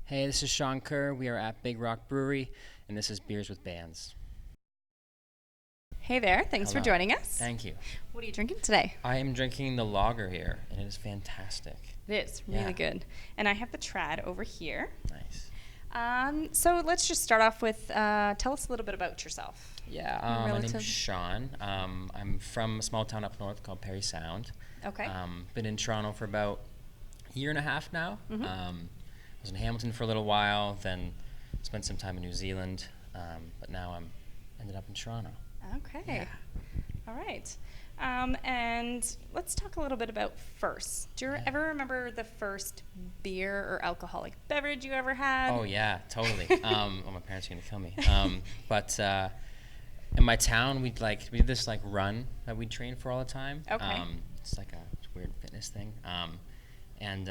Hey, this is Shawn Kerr. We are at Big Rock Brewery, and this is Beers with Bands. Hey there, thanks for Hello. joining us. Thank you. What are you drinking today? I am drinking the lager here, and it is fantastic. It is really Yeah. good. And I have the trad over here. Nice. So let's just start off with tell us a little bit about yourself. Yeah, my name's Shawn. I'm from a small town up north called Perry Sound. Okay. Been in Toronto for about a year and a half now. Mhm. I was in Hamilton for a little while, then spent some time in New Zealand, but now I'm ended up in Toronto. Okay. Yeah. All right. And let's talk a little bit about first. Do you Yeah. ever remember the first beer or alcoholic beverage you ever had? Oh yeah, totally. Well, my parents are gonna kill me. But in my town, we did this run that we'd train for all the time. Okay. It's like a weird fitness thing. And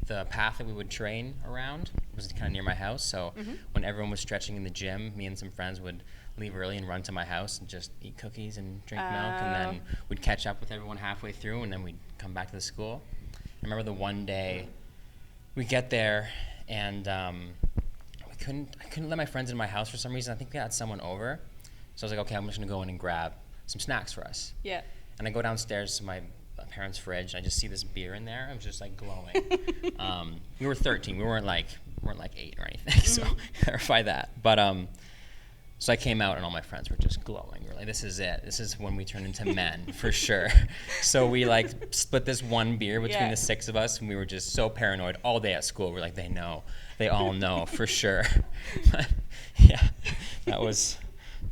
the path that we would train around was kind of near my house. So when everyone was stretching in the gym, me and some friends would leave early and run to my house and just eat cookies and drink milk, and then we'd catch up with everyone halfway through, and then we'd come back to the school. I remember the one day we get there, and I couldn't let my friends in my house for some reason. I think we had someone over, so I was like, okay, I'm just gonna go in and grab some snacks for us. Yeah. And I go downstairs to my parents' fridge, and I just see this beer in there. I'm just glowing. We were 13. We weren't like 8 or anything. So clarify that. But so I came out, and all my friends were just glowing. We were like, this is it. This is when we turn into men for sure. So we split this one beer between the 6 of us, and we were just so paranoid all day at school. We're like, they know. They all know for sure. But yeah, that was.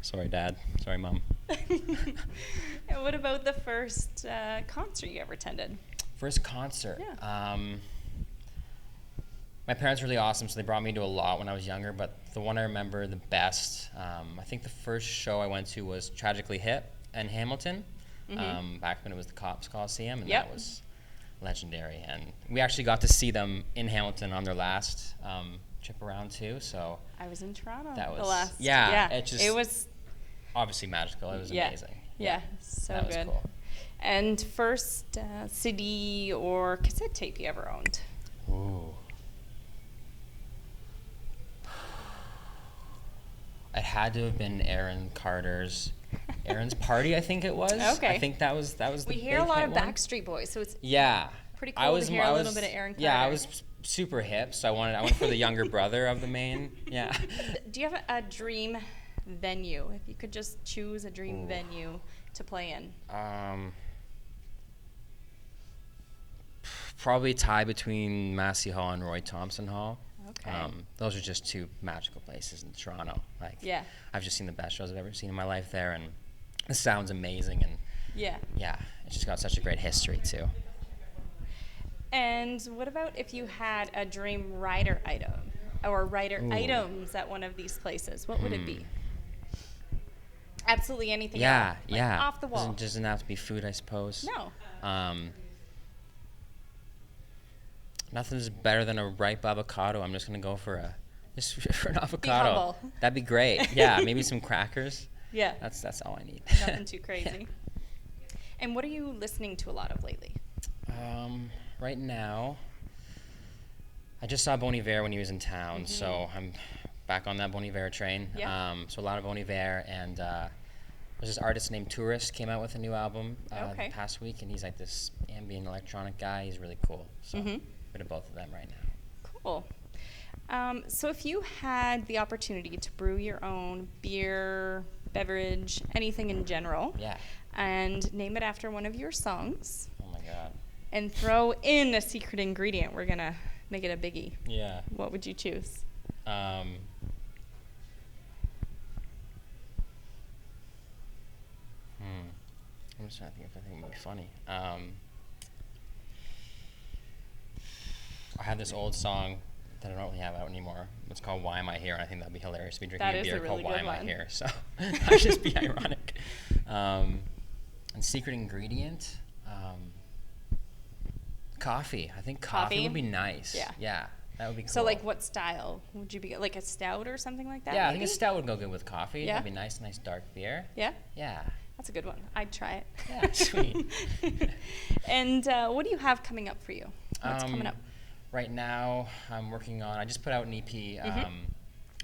Sorry, Dad. Sorry, Mom. And what about the first concert you ever attended? First concert. Yeah. My parents were really awesome, so they brought me to a lot when I was younger, but the one I remember the best, I think the first show I went to was Tragically Hip in Hamilton, back when it was the Cops Coliseum, and that was legendary. And we actually got to see them in Hamilton on their last trip around too, so. I was in Toronto. That was, the last. yeah. It was obviously magical. It was amazing. Yeah, so that was good. Cool. And first CD or cassette tape you ever owned? Ooh. It had to have been Aaron Carter's Aaron's Party, I think it was. Okay. I think that was the We hear a big lot hit of one. Backstreet Boys, so it's pretty cool I was to hear a little bit of Aaron Carter. Yeah, I was super hip, so I went for the younger brother of the main. Yeah. Do you have a dream venue? If you could just choose a dream venue to play in. Probably a tie between Massey Hall and Roy Thompson Hall. Okay. Those are just two magical places in Toronto. I've just seen the best shows I've ever seen in my life there, and the sound's amazing, and Yeah. it's just got such a great history too. And what about if you had a dream rider item or rider items at one of these places? What would it be? Absolutely anything. Yeah, off the wall. Doesn't have to be food, I suppose. No. Nothing's better than a ripe avocado. I'm just gonna go for an avocado. humble. That'd be great. Yeah, maybe some crackers. Yeah. That's all I need. Nothing too crazy. And what are you listening to a lot of lately? Right now, I just saw Bon Iver when he was in town, so I'm back on that Bon Iver train. Yeah. So a lot of Bon Iver, and there's this artist named Tourist came out with a new album the past week, and he's like this ambient electronic guy. He's really cool. So bit of both of them right now. Cool. So if you had the opportunity to brew your own beer, beverage, anything in general, and name it after one of your songs, Oh my God. and throw in a secret ingredient, we're going to make it a biggie. Yeah. What would you choose? I'm just trying to think if anything would be funny. I have this old song that I don't really have out anymore. It's called Why Am I Here? And I think that'd be hilarious to be drinking That a is beer a really called Why good Am I one. Here? So that'd just be ironic. And secret ingredient? Coffee. I think coffee would be nice. Yeah. Yeah. That would be cool. So like what style? Would you be like a stout or something like that? Yeah, I maybe? think a stout would go good with coffee. Yeah? That'd be nice dark beer. Yeah? Yeah. That's a good one. I'd try it. Yeah, sweet. And what do you have coming up for you? What's coming up? Right now, I'm working on. I just put out an EP.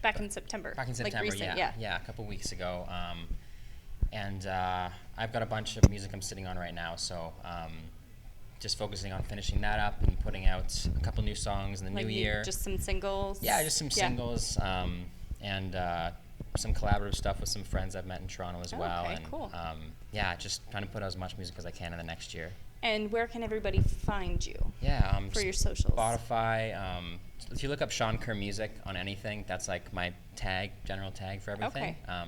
Back in September. Back in September, like recent, yeah, a couple weeks ago. And I've got a bunch of music I'm sitting on right now, so just focusing on finishing that up and putting out a couple new songs in the new year. Just some singles? Yeah, just some singles, and some collaborative stuff with some friends I've met in Toronto as well. Okay, and cool. yeah, just trying to put out as much music as I can in the next year. And where can everybody find you? Yeah, for your socials. Spotify. If you look up Shawn Kerr Music on anything, that's like my general tag for everything. Okay.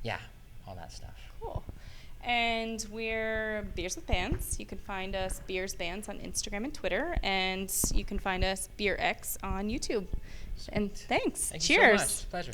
Yeah, all that stuff. Cool. And we're Beers with Bands. You can find us Beers Bands on Instagram and Twitter, and you can find us BeerX on YouTube. Sweet. And thanks. Thank Cheers. you so much. Pleasure.